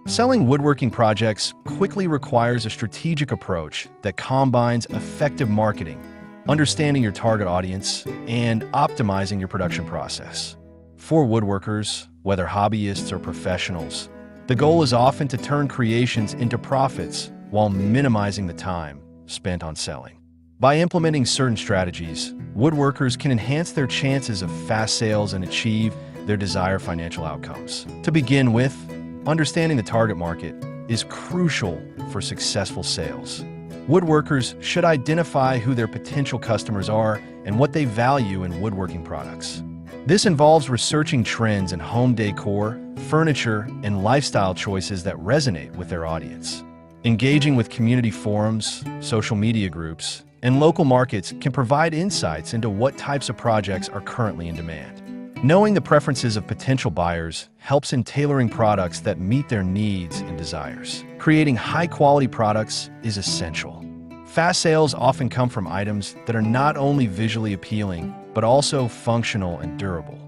Selling woodworking projects quickly requires a strategic approach that combines effective marketing, understanding your target audience, and optimizing your production process. For woodworkers, whether hobbyists or professionals, the goal is often to turn creations into profits while minimizing the time spent on selling. By implementing certain strategies, woodworkers can enhance their chances of fast sales and achieve their desired financial outcomes. To begin with, understanding the target market is crucial for successful sales. Woodworkers should identify who their potential customers are and what they value in woodworking products. This involves researching trends in home decor, furniture, and lifestyle choices that resonate with their audience. Engaging with community forums, social media groups, and local markets can provide insights into what types of projects are currently in demand. Knowing the preferences of potential buyers helps in tailoring products that meet their needs and desires. Creating high-quality products is essential. Fast sales often come from items that are not only visually appealing, but also functional and durable.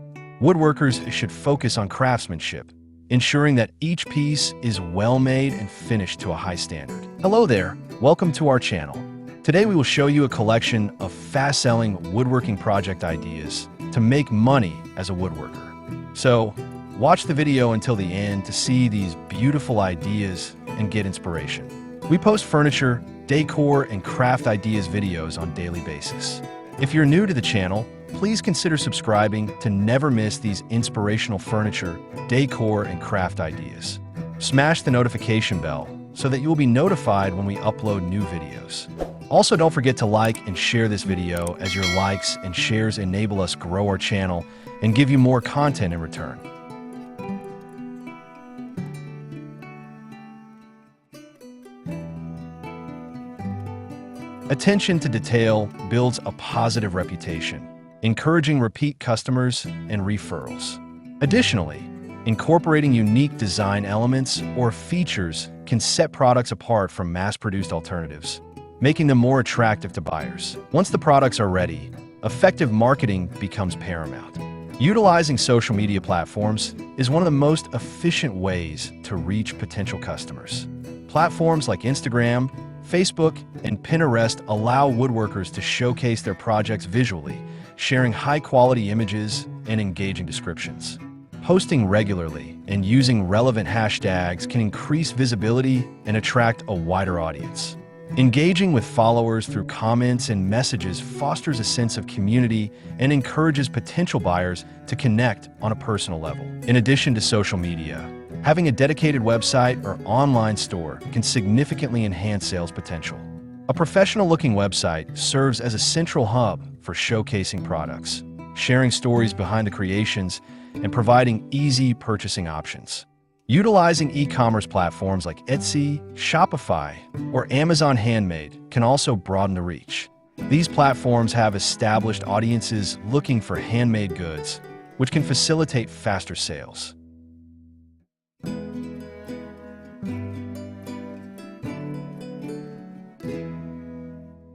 Woodworkers should focus on craftsmanship, ensuring that each piece is well-made and finished to a high standard. Hello there, welcome to our channel. Today we will show you a collection of fast-selling woodworking project ideas to make money as a woodworker. So, watch the video until the end to see these beautiful ideas and get inspiration. We post furniture, decor, and craft ideas videos on a daily basis. If you're new to the channel, please consider subscribing to never miss these inspirational furniture, decor, and craft ideas. Smash the notification bell so that you will be notified when we upload new videos. Also, don't forget to like and share this video, as your likes and shares enable us grow our channel and give you more content in return. Attention to detail builds a positive reputation, encouraging repeat customers and referrals. Additionally, incorporating unique design elements or features can set products apart from mass-produced alternatives, making them more attractive to buyers. Once the products are ready, effective marketing becomes paramount. Utilizing social media platforms is one of the most efficient ways to reach potential customers. Platforms like Instagram, Facebook, and Pinterest allow woodworkers to showcase their projects visually, sharing high-quality images and engaging descriptions. Posting regularly and using relevant hashtags can increase visibility and attract a wider audience. Engaging with followers through comments and messages fosters a sense of community and encourages potential buyers to connect on a personal level. In addition to social media, having a dedicated website or online store can significantly enhance sales potential. A professional-looking website serves as a central hub for showcasing products, sharing stories behind the creations, and providing easy purchasing options. Utilizing e-commerce platforms like Etsy, Shopify, or Amazon Handmade can also broaden the reach. These platforms have established audiences looking for handmade goods, which can facilitate faster sales.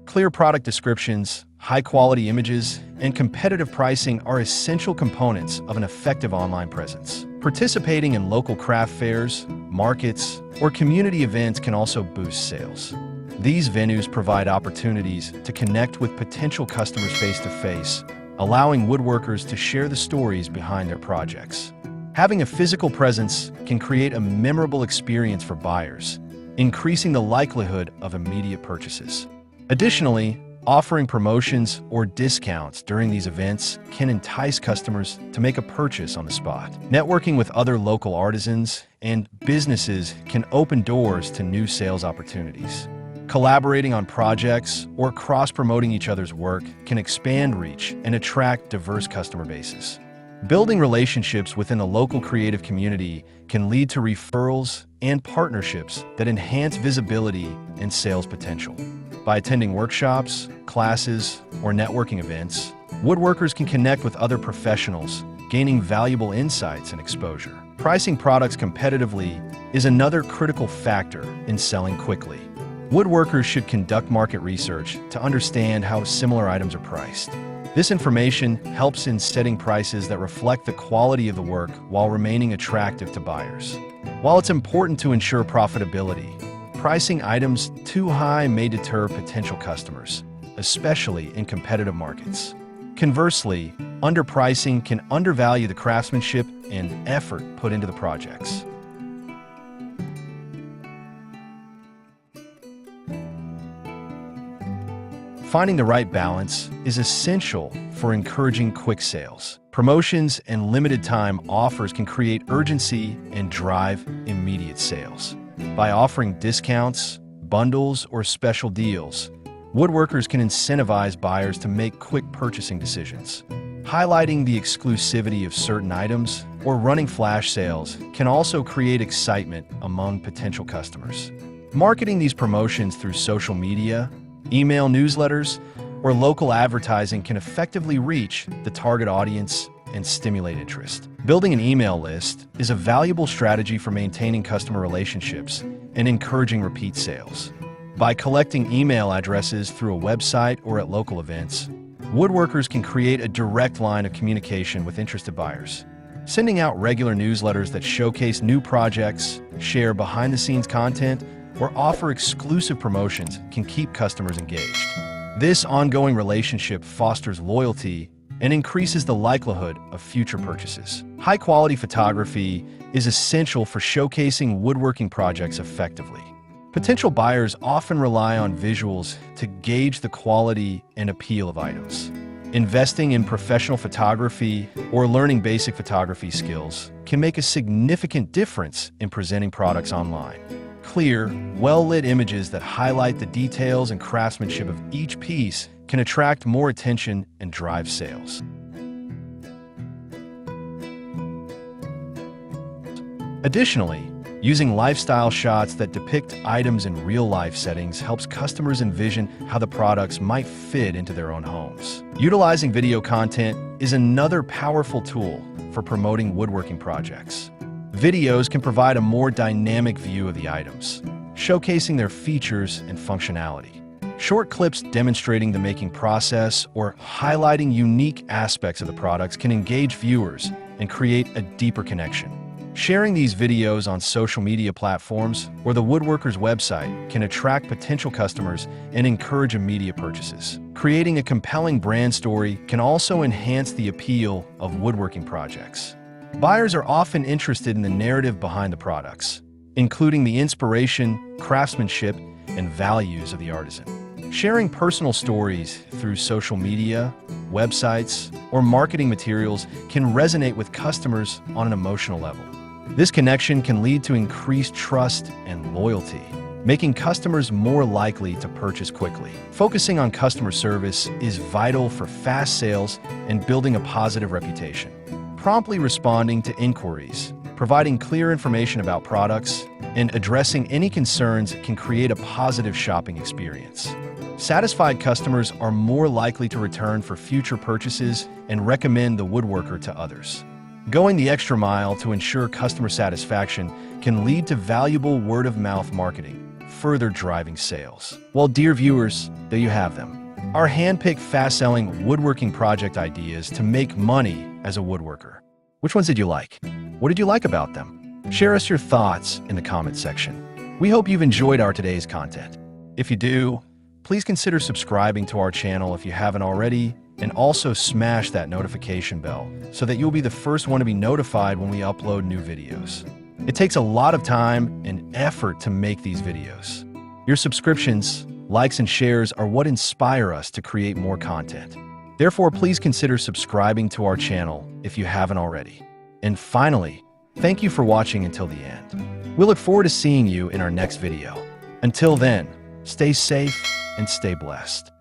Clear product descriptions, high-quality images, and competitive pricing are essential components of an effective online presence. Participating in local craft fairs, markets, or community events can also boost sales. These venues provide opportunities to connect with potential customers face-to-face, allowing woodworkers to share the stories behind their projects. Having a physical presence can create a memorable experience for buyers, increasing the likelihood of immediate purchases. Additionally, offering promotions or discounts during these events can entice customers to make a purchase on the spot. Networking with other local artisans and businesses can open doors to new sales opportunities. Collaborating on projects or cross-promoting each other's work can expand reach and attract diverse customer bases. Building relationships within a local creative community can lead to referrals and partnerships that enhance visibility and sales potential. By attending workshops, classes, or networking events, woodworkers can connect with other professionals, gaining valuable insights and exposure. Pricing products competitively is another critical factor in selling quickly. Woodworkers should conduct market research to understand how similar items are priced. This information helps in setting prices that reflect the quality of the work while remaining attractive to buyers. While it's important to ensure profitability, pricing items too high may deter potential customers, especially in competitive markets. Conversely, underpricing can undervalue the craftsmanship and effort put into the projects. Finding the right balance is essential for encouraging quick sales. Promotions and limited-time offers can create urgency and drive immediate sales. By offering discounts, bundles, or special deals, woodworkers can incentivize buyers to make quick purchasing decisions. Highlighting the exclusivity of certain items or running flash sales can also create excitement among potential customers. Marketing these promotions through social media, email newsletters, or local advertising can effectively reach the target audience and stimulate interest. Building an email list is a valuable strategy for maintaining customer relationships and encouraging repeat sales. By collecting email addresses through a website or at local events, woodworkers can create a direct line of communication with interested buyers. Sending out regular newsletters that showcase new projects, share behind-the-scenes content, or offer exclusive promotions can keep customers engaged. This ongoing relationship fosters loyalty and increases the likelihood of future purchases. High-quality photography is essential for showcasing woodworking projects effectively. Potential buyers often rely on visuals to gauge the quality and appeal of items. Investing in professional photography or learning basic photography skills can make a significant difference in presenting products online. Clear, well-lit images that highlight the details and craftsmanship of each piece can attract more attention and drive sales. Additionally, using lifestyle shots that depict items in real-life settings helps customers envision how the products might fit into their own homes. Utilizing video content is another powerful tool for promoting woodworking projects. Videos can provide a more dynamic view of the items, showcasing their features and functionality. Short clips demonstrating the making process or highlighting unique aspects of the products can engage viewers and create a deeper connection. Sharing these videos on social media platforms or the woodworker's website can attract potential customers and encourage immediate purchases. Creating a compelling brand story can also enhance the appeal of woodworking projects. Buyers are often interested in the narrative behind the products, including the inspiration, craftsmanship, and values of the artisan. Sharing personal stories through social media, websites, or marketing materials can resonate with customers on an emotional level. This connection can lead to increased trust and loyalty, making customers more likely to purchase quickly. Focusing on customer service is vital for fast sales and building a positive reputation. Promptly responding to inquiries, providing clear information about products, and addressing any concerns can create a positive shopping experience. Satisfied customers are more likely to return for future purchases and recommend the woodworker to others. Going the extra mile to ensure customer satisfaction can lead to valuable word-of-mouth marketing, further driving sales. Well, dear viewers, there you have them. Our hand-picked, fast-selling woodworking project ideas to make money as a woodworker. Which ones did you like? What did you like about them? Share us your thoughts in the comment section. We hope you've enjoyed our today's content. If you do, please consider subscribing to our channel if you haven't already, and also smash that notification bell so that you'll be the first one to be notified when we upload new videos. It takes a lot of time and effort to make these videos. Your subscriptions, likes, and shares are what inspire us to create more content. Therefore, please consider subscribing to our channel if you haven't already. And finally, thank you for watching until the end. We look forward to seeing you in our next video. Until then, stay safe and stay blessed.